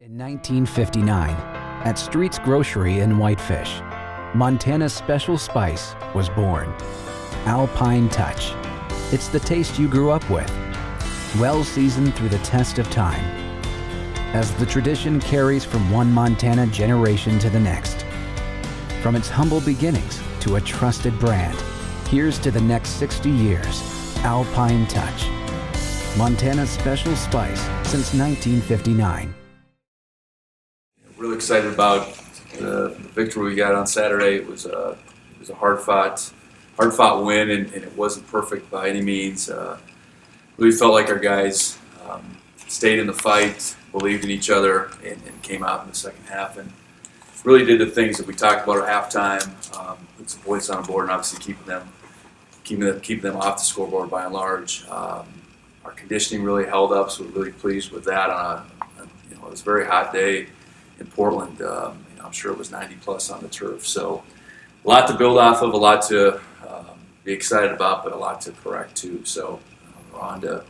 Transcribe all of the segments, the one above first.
In 1959, at Street's Grocery in Whitefish, Montana's special spice was born. Alpine Touch. It's the taste you grew up with, well seasoned through the test of time. As the tradition carries from one Montana generation to the next. From its humble beginnings to a trusted brand, here's to the next 60 years. Alpine Touch. Montana's special spice since 1959. Really excited about the victory we got on Saturday. It was a hard-fought win, and it wasn't perfect by any means. We felt like our guys stayed in the fight, believed in each other, and came out in the second half and really did the things that we talked about at halftime. Put some points on the board, and obviously keeping them off the scoreboard by and large. Our conditioning really held up, so we're really pleased with that. It was a very hot day in Portland. I'm sure it was 90 plus on the turf. So a lot to build off of, a lot to be excited about, but a lot to correct too. So we're on to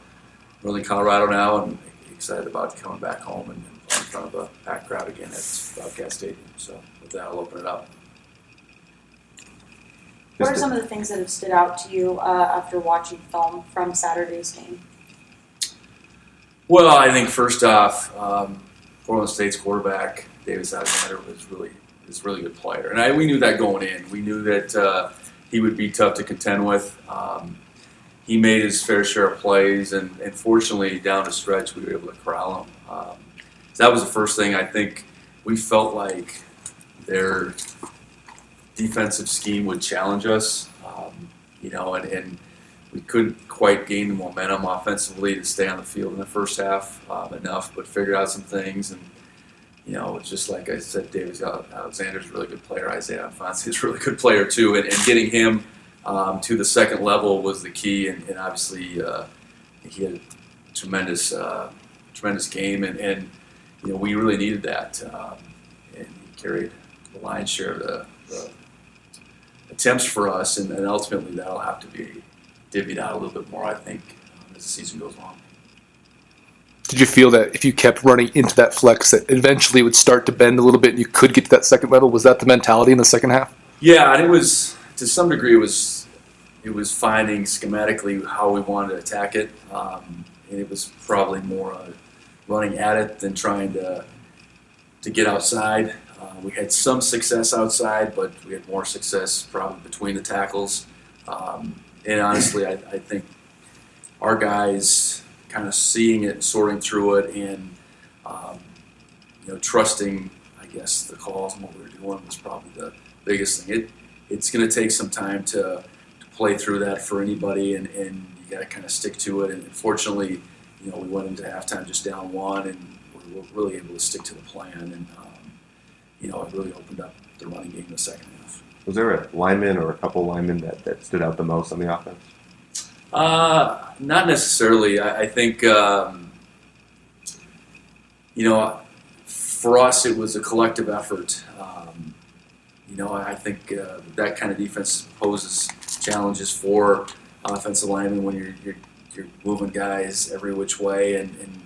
Northern Colorado now, and excited about coming back home and playing in front of a packed crowd again at Bobcats Stadium. So with that, I'll open it up. What are some of the things that have stood out to you after watching film from Saturday's game? Well, I think first off, Portland State's quarterback, Davis Alexander, was a really good player. And we knew that going in. We knew that he would be tough to contend with. He made his fair share of plays, and fortunately, down the stretch, we were able to corral him. So that was the first thing. I think we felt like their defensive scheme would challenge us, and we couldn't quite gain the momentum offensively to stay on the field in the first half enough, but figured out some things. And, just like I said, Davis Alexander's a really good player. Isaiah Alphonse's a really good player, too. And getting him to the second level was the key. And obviously, he had a tremendous game. And we really needed that. And he carried the lion's share of the attempts for us. And ultimately, that'll have to be divvied out a little bit more, I think, as the season goes on. Did you feel that if you kept running into that flex that eventually it would start to bend a little bit and you could get to that second level? Was that the mentality in the second half? Yeah, and it was, to some degree, it was finding schematically how we wanted to attack it. And it was probably more running at it than trying to get outside. We had some success outside, but we had more success probably between the tackles. And honestly, I think our guys kind of seeing it, sorting through it, and trusting, I guess, the calls and what we were doing was probably the biggest thing. It's going to take some time to play through that for anybody, and you got to kind of stick to it. And fortunately, we went into halftime just down one, and we were really able to stick to the plan. And it really opened up the running game in the second half. Was there a lineman or a couple linemen that stood out the most on the offense? Not necessarily. I think, for us it was a collective effort. I think that kind of defense poses challenges for offensive linemen when you're moving guys every which way, and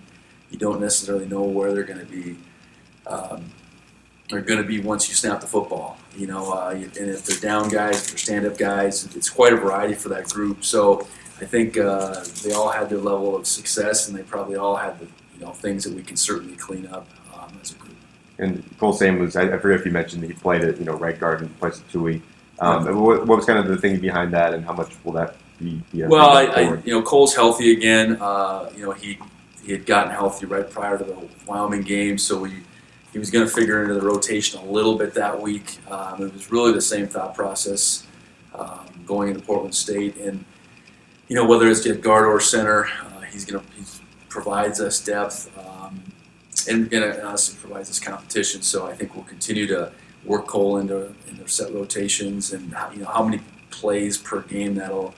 you don't necessarily know where they're going to be. Are going to be once you snap the football, and if they're down guys, if they're stand-up guys, it's quite a variety for that group. So I think they all had their level of success, and they probably all had the things that we can certainly clean up as a group. And Cole Sam was, I forget if you mentioned that he played at right guard in place of Tui. What was kind of the thing behind that, and how much will that be? Well, Cole's healthy again. He had gotten healthy right prior to the Wyoming game, so he was going to figure into the rotation a little bit that week. It was really the same thought process going into Portland State, and whether it's at guard or center, he provides us depth, and honestly provides us competition. So I think we'll continue to work Cole into set rotations, and how many plays per game that'll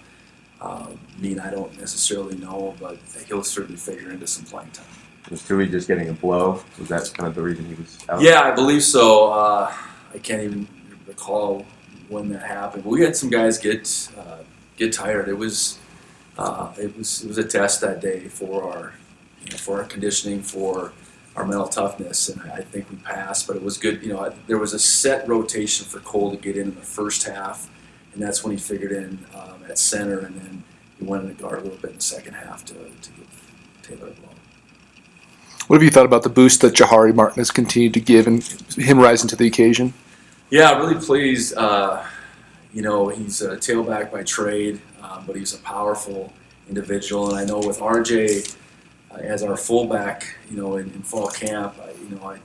mean I don't necessarily know, but he'll certainly figure into some playing time. Was Tui just getting a blow? Was that kind of the reason he was out? Yeah, I believe so. I can't even recall when that happened. But we had some guys get tired. It was a test that day for our conditioning, for our mental toughness, and I think we passed. But it was good. There was a set rotation for Cole to get in the first half, and that's when he figured in at center, and then he went into guard a little bit in the second half to give Taylor the ball. What have you thought about the boost that Jahari Martin has continued to give and him rising to the occasion? Yeah, really pleased. He's a tailback by trade, but he's a powerful individual. And I know with RJ as our fullback, in fall camp, I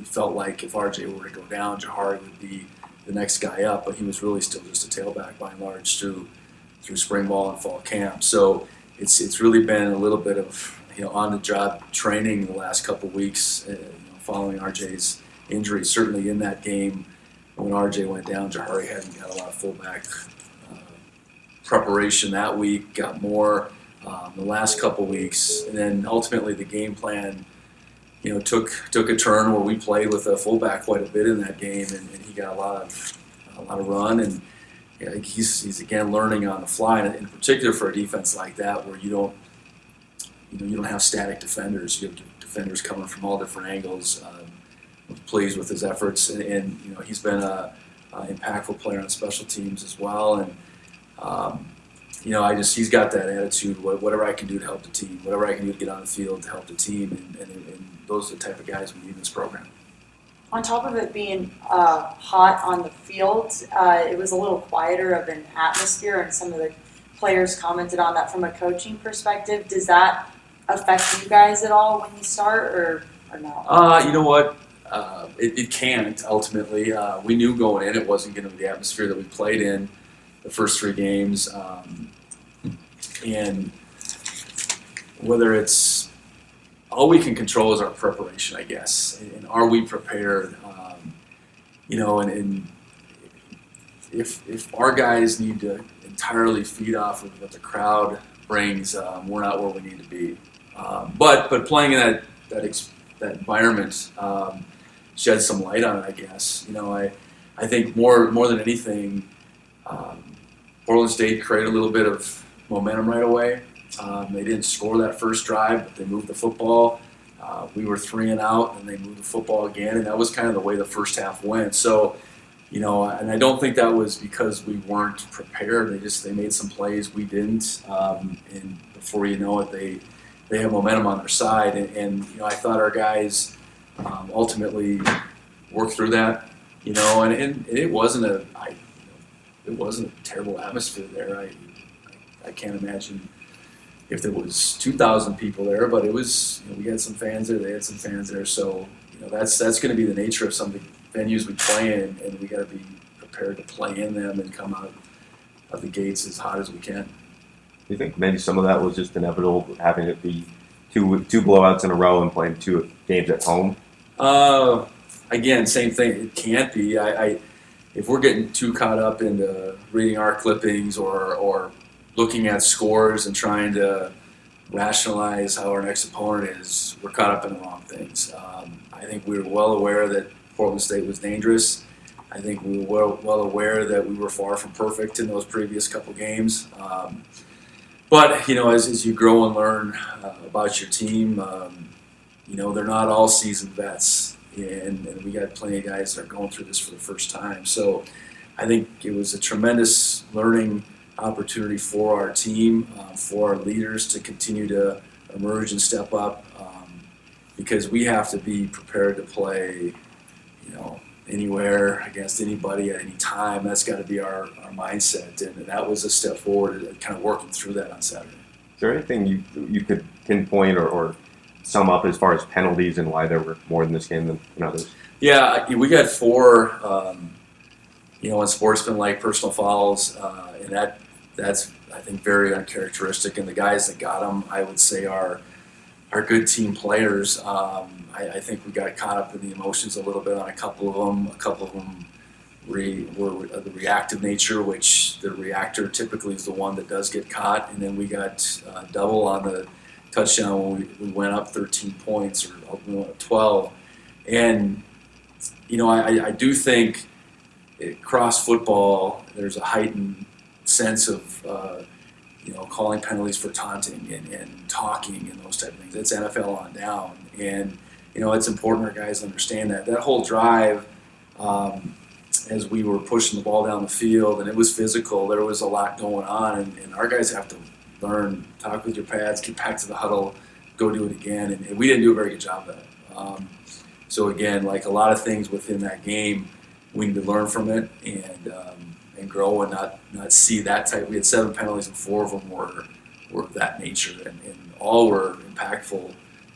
felt like if RJ were to go down, Jahari would be the next guy up. But he was really still just a tailback by and large through spring ball and fall camp. So it's really been a little bit of on-the-job training the last couple of weeks following RJ's injury. Certainly in that game when RJ went down, Jahari hadn't got a lot of fullback preparation that week, got more the last couple of weeks. And then ultimately the game plan took a turn where we played with a fullback quite a bit in that game, and he got a lot of run, and he's again learning on the fly, and in particular for a defense like that where you don't have static defenders. You have defenders coming from all different angles. I'm pleased with his efforts, and he's been a impactful player on special teams as well. And he's got that attitude. Whatever I can do to help the team, whatever I can do to get on the field to help the team, and those are the type of guys we need in this program. On top of it being hot on the field, it was a little quieter of an atmosphere, and some of the players commented on that from a coaching perspective. Does that affect you guys at all when you start, or no? You know what? It can't, ultimately. We knew going in it wasn't going to be the atmosphere that we played in the first 3 games. And whether it's all we can control is our preparation, I guess. And are we prepared? And if our guys need to entirely feed off of what the crowd brings, we're not where we need to be. But playing in that environment sheds some light on it, I guess. I think more than anything, Portland State created a little bit of momentum right away. They didn't score that first drive, but they moved the football. We were 3 and out, and they moved the football again, and that was kind of the way the first half went. So, and I don't think that was because we weren't prepared. They made some plays we didn't, and before you know it, they have momentum on their side. And I thought our guys ultimately worked through that. And it wasn't a terrible atmosphere there. I can't imagine if there was 2,000 people there, but it was, we had some fans there, they had some fans there. So, that's going to be the nature of some of the venues we play in, and we got to be prepared to play in them and come out of the gates as hot as we can. Do you think maybe some of that was just inevitable, having it be two blowouts in a row and playing 2 games at home? Again, same thing. It can't be. If we're getting too caught up into reading our clippings or looking at scores and trying to rationalize how our next opponent is, we're caught up in the wrong things. I think we were well aware that Portland State was dangerous. I think we were well aware that we were far from perfect in those previous couple games. But, as you grow and learn about your team, they're not all seasoned vets. And we got plenty of guys that are going through this for the first time. So I think it was a tremendous learning opportunity for our team, for our leaders to continue to emerge and step up, because we have to be prepared to play, anywhere against anybody at any time. That's got to be our mindset, and that was a step forward, kind of working through that on Saturday. Is there anything you could pinpoint or sum up as far as penalties and why there were more in this game than in others? Yeah, we got 4, unsportsmanlike personal fouls, and that's I think very uncharacteristic. And the guys that got them, I would say, are good team players. I think we got caught up in the emotions a little bit on a couple of them. A couple of them were of the reactive nature, which the reactor typically is the one that does get caught. And then we got double on the touchdown when we went up 13 points, or we went up 12. And, I do think across football there's a heightened sense of, calling penalties for taunting and talking and those type of things. It's NFL on down. And, it's important our guys understand that. That whole drive, as we were pushing the ball down the field, and it was physical, there was a lot going on, and our guys have to learn, talk with your pads, get back to the huddle, go do it again, and we didn't do a very good job of that. So again, like a lot of things within that game, we need to learn from it and grow and not see that type. We had 7 penalties and 4 of them were of that nature, and all were impactful.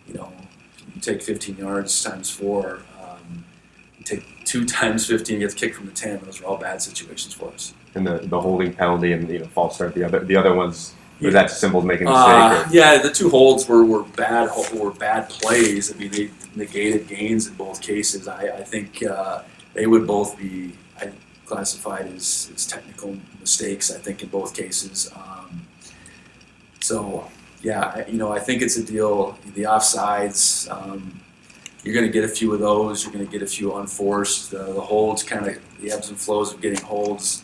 You take 15 yards times 4, you take 2 times 15, you get kicked from the 10. Those are all bad situations for us. And the holding penalty and false start, the other ones, was that simple as making a mistake? Yeah, the 2 holds were bad plays. I mean, they negated gains in both cases. I think they would both be classified as technical mistakes, I think, in both cases. So, yeah, I think it's a deal. The offsides, you're going to get a few of those. You're going to get a few unforced. The holds, kind of the ebbs and flows of getting holds,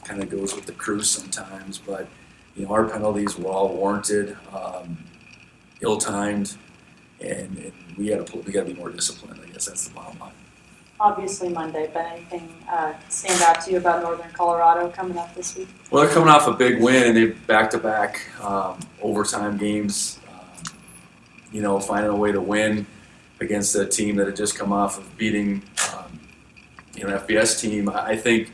kind of goes with the crew sometimes. But our penalties were all warranted, ill-timed, and we got to be more disciplined. I guess that's the bottom line. Obviously Monday, but anything stand out to you about Northern Colorado coming up this week? Well, they're coming off a big win, and they're back-to-back overtime games. Finding a way to win against a team that had just come off of beating an FBS team. I think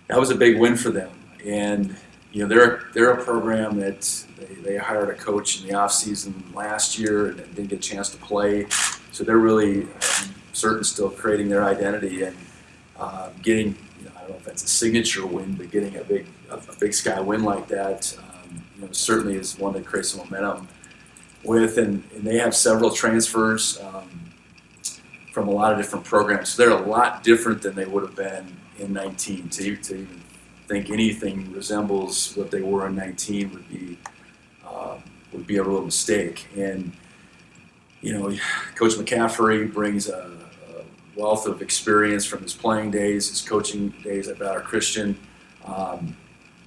that was a big win for them, and they're a program that they hired a coach in the offseason last year and didn't get a chance to play, so they're really certain still creating their identity and getting, I don't know if that's a signature win, but getting a big Sky win like that, certainly is one that creates some momentum with, and they have several transfers from a lot of different programs. So they're a lot different than they would have been in 19. To even think anything resembles what they were in 19 would be a real mistake. And Coach McCaffrey brings a wealth of experience from his playing days, his coaching days at Valor Christian.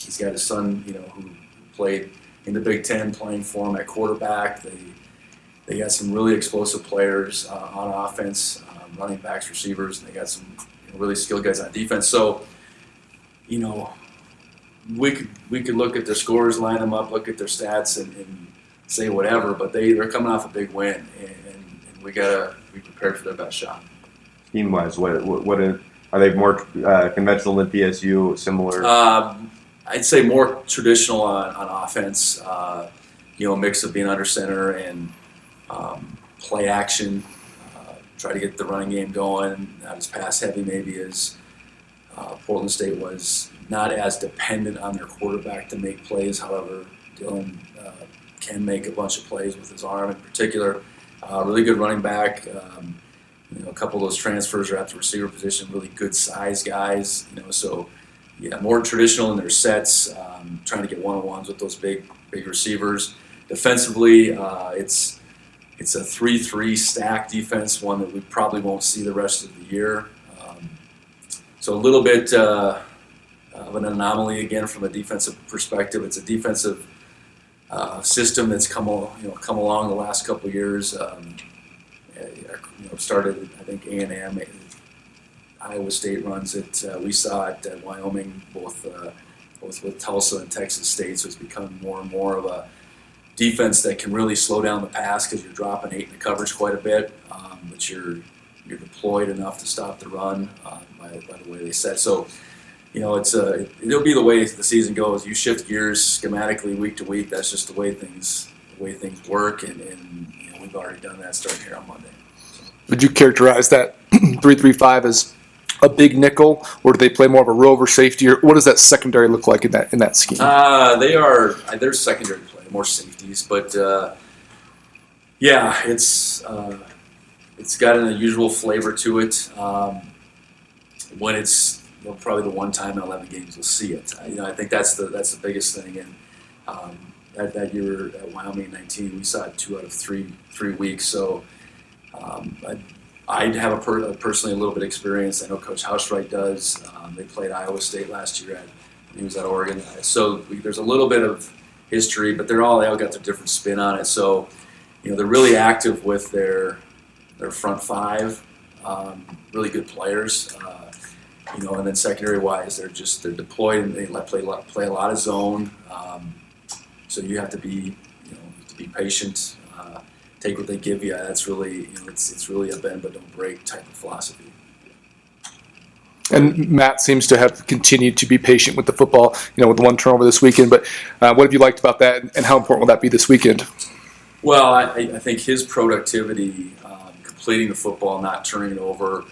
He's got his son, who played in the Big Ten, playing for him at quarterback. They got some really explosive players on offense, running backs, receivers, and they got some really skilled guys on defense. So, we could look at their scores, line them up, look at their stats, and say whatever, but they're coming off a big win, and we gotta be prepared for their best shot. Team-wise, what are they more conventional than PSU? Similar? I'd say more traditional on offense. A mix of being under center and play action. Try to get the running game going. Not as pass heavy maybe as Portland State was. Not as dependent on their quarterback to make plays. However, Dylan can make a bunch of plays with his arm in particular. Really good running back. A couple of those transfers are at the receiver position. Really good size guys. So. Yeah, more traditional in their sets, trying to get one-on-ones with those big receivers. Defensively, it's a 3-3 stack defense, one that we probably won't see the rest of the year. So a little bit of an anomaly again from a defensive perspective. It's a defensive system that's come along the last couple of years. Started, I think, A&M. Iowa State runs it. We saw it at Wyoming, both with Tulsa and Texas State. So it's become more and more of a defense that can really slow down the pass because you're dropping 8 in the coverage quite a bit, but you're deployed enough to stop the run by the way they set. So, it'll be the way the season goes. You shift gears schematically week to week. That's just the way things work, and we've already done that starting here on Monday. Would you characterize that 3-3-5 as a big nickel, or do they play more of a rover safety, or what does that secondary look like in that scheme? They're secondary play, more safeties, but it's got an unusual flavor to it. When it's probably the one time in 11 games you'll see it. I think that's the biggest thing. And that year at Wyoming 19, we saw it 2 out of 3 weeks. So I'd have personally a little bit of experience. I know Coach Hausreich does. They played Iowa State last year when he was at Oregon. So there's a little bit of history, but they all got their different spin on it. So they're really active with their their front five, really good players. And then secondary wise, they're deployed and they play a lot of zone. So you have to be patient, take what they give you. That's really it's really a bend but don't break type of philosophy. And Matt seems to have continued to be patient with the football, with the one turnover this weekend. But what have you liked about that, and how important will that be this weekend? Well, I think his productivity, completing the football, not turning it over,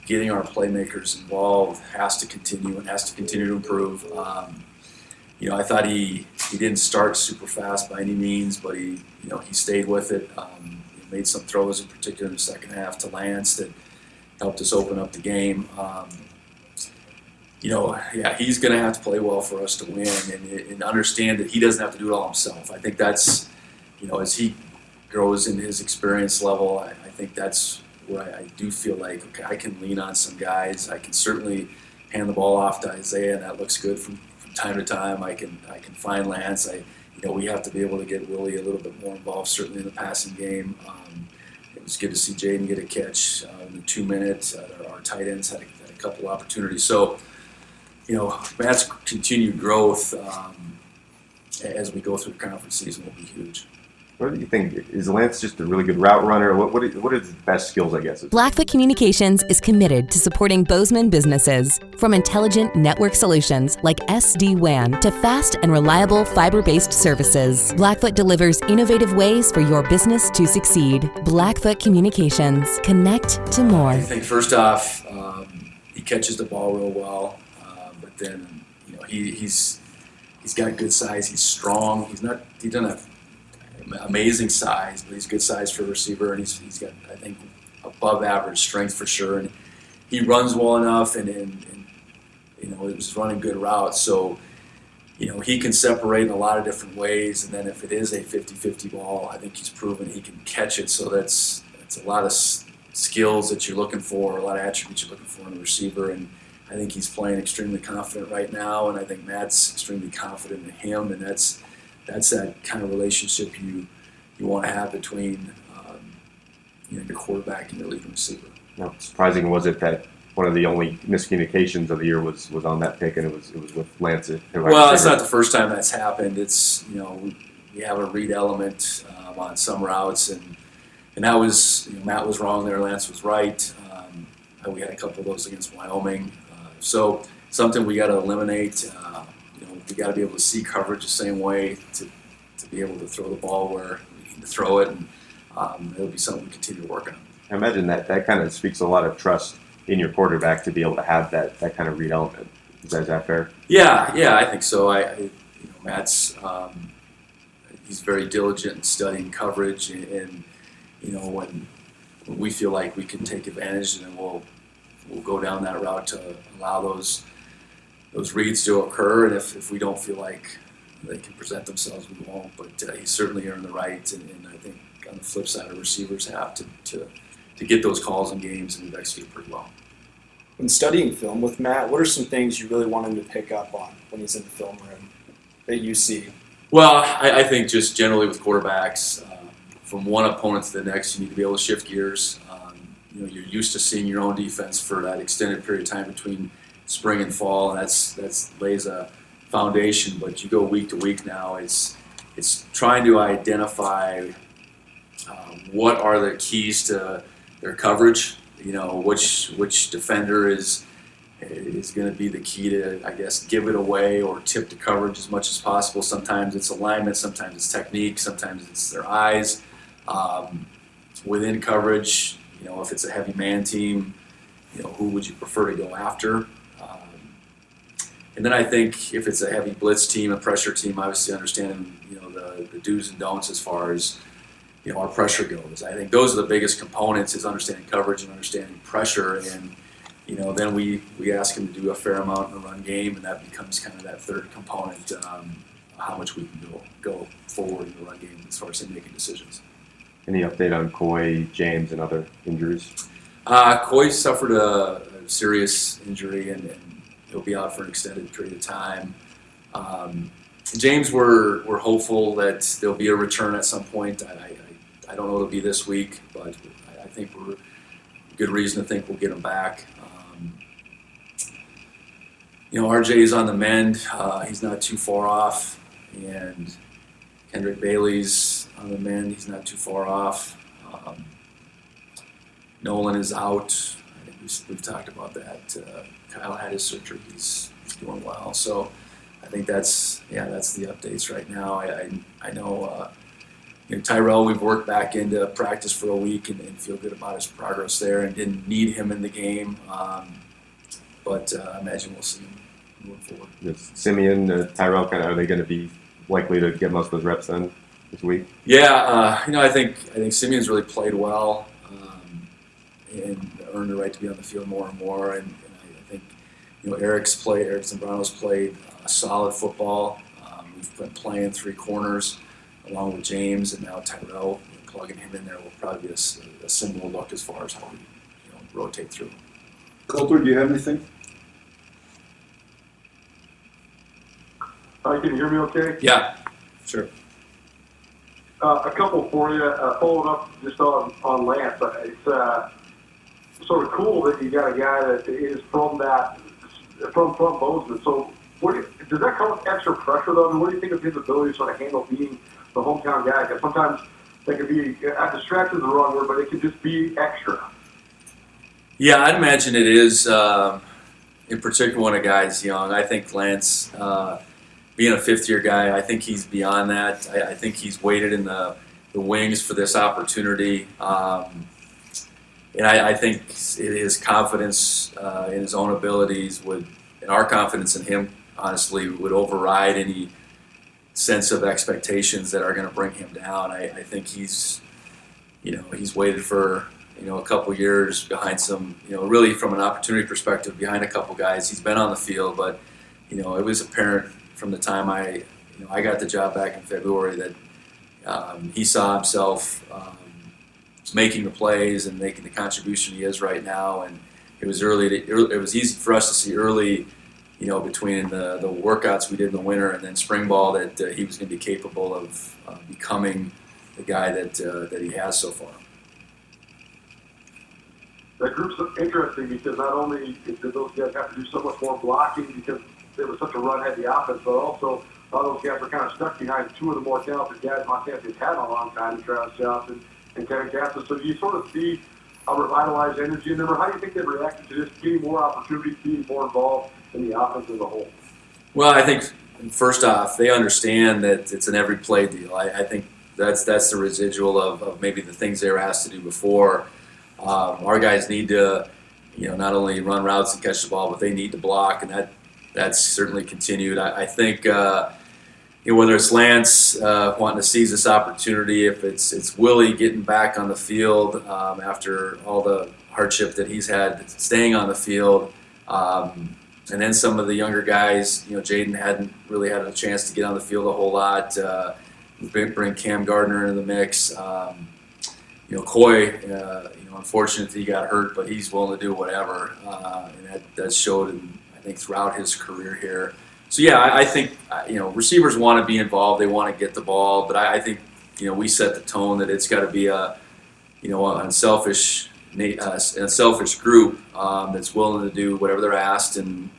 getting our playmakers involved has to continue to improve. I thought he didn't start super fast by any means, but he stayed with it. He made some throws in particular in the second half to Lance that helped us open up the game. He's going to have to play well for us to win and understand that he doesn't have to do it all himself. I think that's, as he grows in his experience level, I think that's where I do feel like, okay, I can lean on some guys. I can certainly hand the ball off to Isaiah, and that looks good from time to time. I can find Lance. We have to be able to get Willie a little bit more involved, certainly in the passing game. It was good to see Jaden get a catch in the 2 minutes. Our tight ends had a couple opportunities. So, Matt's continued growth as we go through the conference season will be huge. What do you think? Is Lance just a really good route runner? What are his best skills, I guess? Blackfoot Communications is committed to supporting Bozeman businesses. From intelligent network solutions like SD-WAN to fast and reliable fiber-based services, Blackfoot delivers innovative ways for your business to succeed. Blackfoot Communications. Connect to more. I think first off, he catches the ball real well, but then he's got good size. He's strong. He doesn't have amazing size, but he's good size for a receiver, and he's got, I think, above average strength for sure. And he runs well enough, and it was running good routes. So, he can separate in a lot of different ways. And then if it is a 50-50 ball, I think he's proven he can catch it. So that's a lot of skills that you're looking for, a lot of attributes you're looking for in a receiver. And I think he's playing extremely confident right now, and I think Matt's extremely confident in him, and that's that kind of relationship you want to have between your quarterback and your leading receiver. Now, surprising was it that one of the only miscommunications of the year was on that pick, and it was with Lance. Well, it's not the first time that's happened. It's we have a read element on some routes, and that was Matt was wrong there, Lance was right. We had a couple of those against Wyoming, so something we got to eliminate. We got to be able to see coverage the same way to be able to throw the ball where we need to throw it, and it'll be something we continue to work on. I imagine that kind of speaks a lot of trust in your quarterback to be able to have that kind of read element. Is that fair? Yeah, I think so. Matt's he's very diligent in studying coverage, and when we feel like we can take advantage, and we'll go down that route to allow those reads to occur, and if we don't feel like they can present themselves, we won't. But he's certainly earned the right, and I think on the flip side, our receivers have to get those calls in games, and we've executed pretty well. When studying film with Matt, what are some things you really want him to pick up on when he's in the film room that you see? Well, I think just generally with quarterbacks, from one opponent to the next, you need to be able to shift gears. You're used to seeing your own defense for that extended period of time between spring and fall, and that's lays a foundation. But you go week to week now. It's trying to identify what are the keys to their coverage. Which defender is going to be the key to, I guess, give it away or tip the coverage as much as possible. Sometimes it's alignment, sometimes it's technique, sometimes it's their eyes. Within coverage, if it's a heavy man team, who would you prefer to go after? And then I think if it's a heavy blitz team, a pressure team, obviously understanding the do's and don'ts as far as our pressure goes. I think those are the biggest components, is understanding coverage and understanding pressure. And then we ask him to do a fair amount in the run game, and that becomes kind of that third component, how much we can go forward in the run game as far as him making decisions. Any update on Coy, James, and other injuries? Coy suffered a serious injury, and he'll be out for an extended period of time. James, we're hopeful that there'll be a return at some point. I don't know it'll be this week, but I think we're good reason to think we'll get him back. RJ's on the mend. He's not too far off, and Kendrick Bailey's on the mend. He's not too far off. Nolan is out. I think we've talked about that. Kyle had his surgery. He's doing well. So I think that's the updates right now. I know Tyrell, we've worked back into practice for a week and feel good about his progress there, and didn't need him in the game. But I imagine we'll see him moving forward. Yes. Simeon, Tyrell, are they going to be likely to get most of those reps then this week? Yeah, I think Simeon's really played well and earned the right to be on the field more and more. And I think Eric Zambrano's played solid football. We've been playing three corners along with James, and now Tyrell. Plugging him in there will probably be a similar look as far as how we rotate through. Coulter, do you have anything? Can you hear me okay? Yeah, sure. A couple for you. Following up just on Lance. It's sort of cool that you got a guy that is from Bozeman. So does that come with extra pressure, though? I mean, what do you think of his ability to sort of handle being the hometown guy? Because sometimes that could be, distraction is the wrong word, but it could just be extra. Yeah, I'd imagine it is, in particular when a guy's young. I think Lance, being a fifth-year guy, I think he's beyond that. I think he's waited in the wings for this opportunity. And I think his confidence in his own abilities and our confidence in him, honestly, would override any sense of expectations that are going to bring him down. I think he's waited for a couple years behind some, really from an opportunity perspective, behind a couple guys. He's been on the field, but it was apparent from the time I got the job back in February that he saw himself making the plays and making the contribution he is right now. And it was easy for us to see early, between the workouts we did in the winter and then spring ball that he was going to be capable of becoming the guy that he has so far. That group's interesting because not only did those guys have to do so much more blocking because there was such a run-heavy offense, but also a lot of those guys were kind of stuck behind two of the more talented guys Montana's had in a long time, Travis Johnson and Kevin Cassis. So do you sort of see a revitalized energy in them, or how do you think they've reacted to just getting more opportunities, being more involved in the offense as a whole? Well, I think first off, they understand that it's an every play deal. I think that's the residual of maybe the things they were asked to do before. Our guys need to, not only run routes and catch the ball, but they need to block, and that's certainly continued. I think whether it's Lance wanting to seize this opportunity, if it's Willie getting back on the field after all the hardship that he's had staying on the field, and then some of the younger guys, Jaden hadn't really had a chance to get on the field a whole lot. Bring Cam Gardner into the mix. Coy, unfortunately he got hurt, but he's willing to do whatever, and that showed I think throughout his career here. So yeah, I think receivers want to be involved. They want to get the ball, but I think we set the tone that it's got to be a unselfish group that's willing to do whatever they're asked and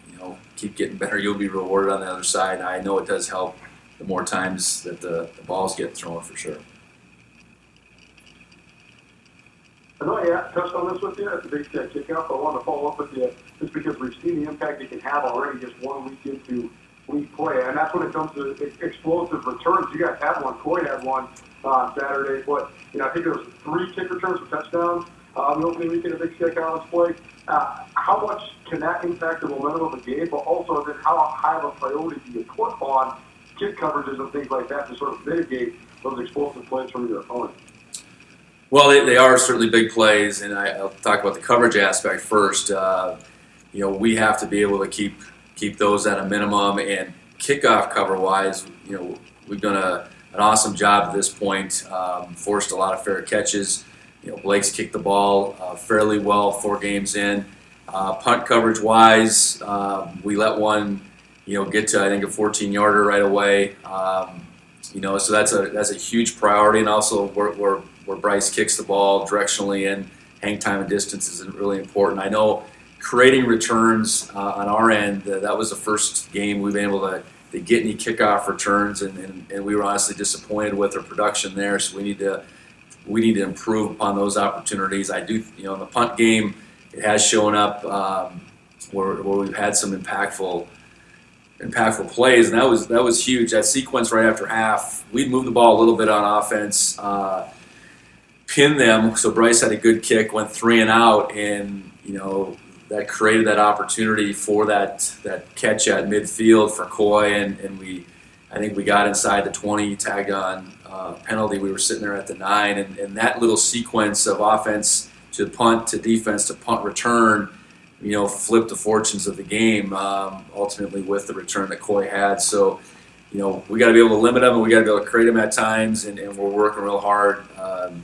keep getting better. You'll be rewarded on the other side. And I know it does help the more times that the balls get thrown for sure. I know I touched on this with you at the Big Ten kickoff, but I want to follow up with you just because we've seen the impact it can have already just 1 week into league play. And that's when it comes to explosive returns. You guys had one. Coy had one on Saturday. But, I think there was 3 kick returns for touchdowns on the opening weekend of Big Sky College play. How much can that impact the momentum of the game? But also, then how high of a priority do you put on kick coverages and things like that to sort of mitigate those explosive plays from your opponent? Well, they are certainly big plays, and I'll talk about the coverage aspect first. We have to be able to keep those at a minimum, and kickoff cover-wise, we've done an awesome job at this point, forced a lot of fair catches. Blake's kicked the ball fairly well 4 games in. Punt coverage-wise, we let one, get to, I think, a 14-yarder right away. So that's a huge priority, and also where Bryce kicks the ball directionally and hang time and distance is really important. I know creating returns on our end, that was the first game we've been able to get any kickoff returns, and we were honestly disappointed with our production there. So we need to improve upon those opportunities. I do, in the punt game, it has shown up where we've had some impactful plays, and that was huge. That sequence right after half, we'd moved the ball a little bit on offense, pinned them. So Bryce had a good kick, went 3 and out, and that created that opportunity for that catch at midfield for Coy, and I think we got inside the 20, tagged on penalty. We were sitting there at the 9, and that little sequence of offense to punt to defense to punt return, flipped the fortunes of the game, ultimately with the return that Coy had. So, we got to be able to limit them, and we got to be able to create them at times, and we're working real hard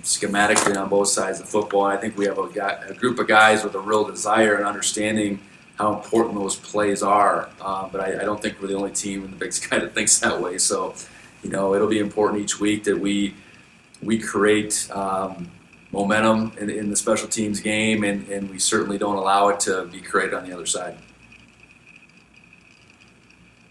schematically on both sides of football. And I think we have a group of guys with a real desire and understanding how important those plays are. But I don't think we're the only team in the Big Sky that thinks that way. So, it'll be important each week that we create momentum in the special teams game, and we certainly don't allow it to be created on the other side.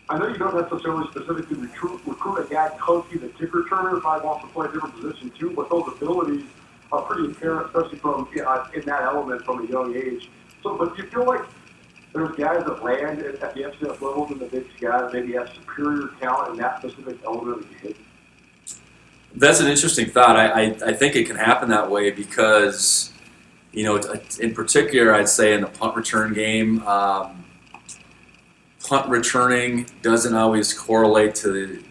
I know you don't necessarily specifically recruit a guy coaching the kick returner. If I want to play a different position too, but those abilities are pretty apparent, especially from in that element from a young age. So, but do you feel like there's guys that land at the FCS level in the Big Sky that maybe have superior talent in that specific element of the game? That's an interesting thought. I think it can happen that way because, in particular, I'd say in the punt return game, punt returning doesn't always correlate to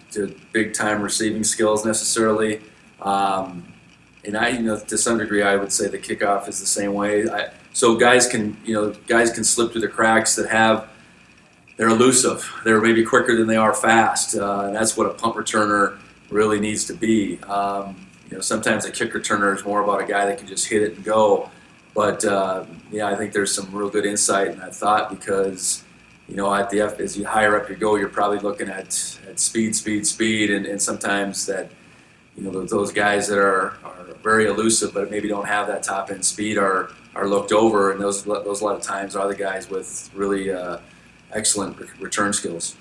big-time receiving skills necessarily. And to some degree, I would say the kickoff is the same way. So guys can slip through the cracks they're elusive. They're maybe quicker than they are fast. And that's what a punt returner really needs to be. Sometimes a kick returner is more about a guy that can just hit it and go. But I think there's some real good insight in that thought because at the as you higher up you go, you're probably looking at speed, and sometimes that those guys that are very elusive but maybe don't have that top end speed are looked over, and those a lot of times are the guys with really excellent return skills.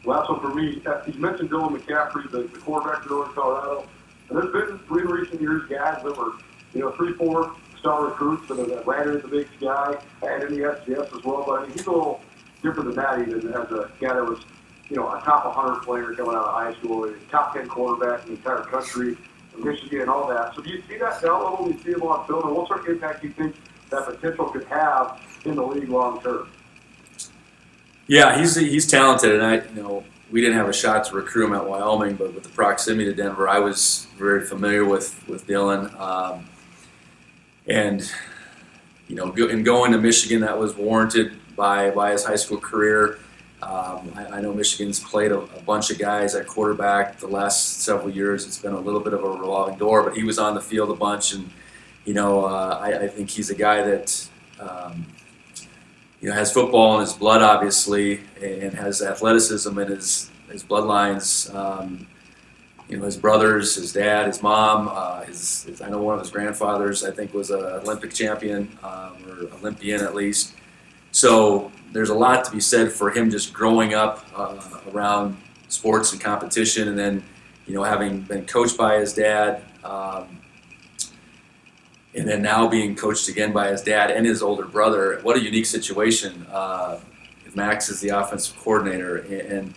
Last one for me. You mentioned Dylan McCaffrey, the quarterback for Northern Colorado. And there's been in recent years guys that were 3-4 star recruits that have landed in the Big Sky and in the FCS as well. But I mean, he's a little different than that even as a guy that was a top 100 player coming out of high school, a top 10 quarterback in the entire country, in Michigan and all that. So do you see that talent level? Do you see him on film? And what sort of impact do you think that potential could have in the league long term? Yeah, he's talented, and we didn't have a shot to recruit him at Wyoming, but with the proximity to Denver, I was very familiar with Dylan. And in going to Michigan, that was warranted by his high school career. I know Michigan's played a bunch of guys at quarterback the last several years. It's been a little bit of a revolving door, but he was on the field a bunch, and I think he's a guy that has football in his blood, obviously, and has athleticism in his bloodlines. His brothers, his dad, his mom, I know one of his grandfathers, I think, was an Olympic champion, or Olympian at least. So there's a lot to be said for him just growing up around sports and competition, and then, having been coached by his dad, and then now being coached again by his dad and his older brother. What a unique situation. Max is the offensive coordinator, and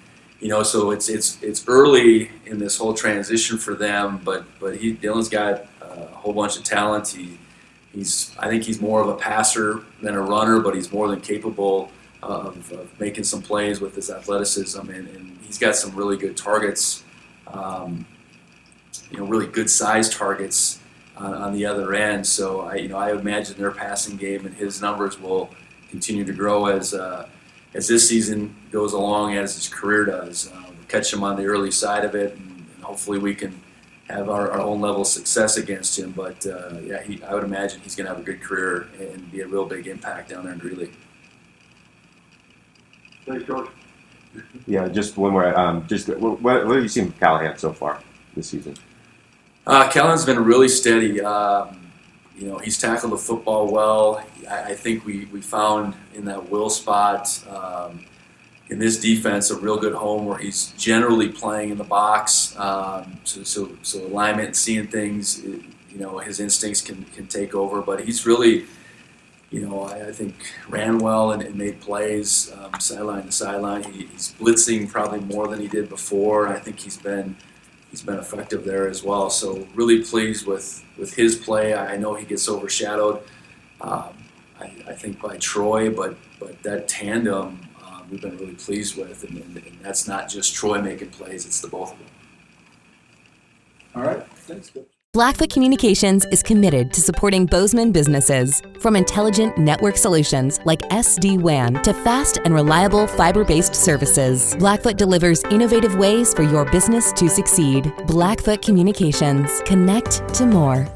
so it's early in this whole transition for them. But Dylan's got a whole bunch of talent. I think he's more of a passer than a runner, but he's more than capable of making some plays with his athleticism, and he's got some really good targets. Really good sized targets on the other end. So I imagine their passing game and his numbers will continue to grow as this season goes along, as his career does. We'll catch him on the early side of it, and hopefully we can have our own level of success against him. But I would imagine he's going to have a good career and be a real big impact down there in Greeley. Thanks, Coach. Yeah, just one more. What have you seen from Callahan so far this season? Callan's been really steady. He's tackled the football well. I think we found in that will spot in this defense a real good home where he's generally playing in the box. So alignment and seeing things, his instincts can take over. But he's really, I think ran well and made plays sideline to sideline. He's blitzing probably more than he did before. I think he's been effective there as well. So really pleased with his play. I know he gets overshadowed, I think, by Troy, but that tandem we've been really pleased with, and that's not just Troy making plays; it's the both of them. All right, thanks. Blackfoot Communications is committed to supporting Bozeman businesses. From intelligent network solutions like SD-WAN to fast and reliable fiber-based services, Blackfoot delivers innovative ways for your business to succeed. Blackfoot Communications. Connect to more.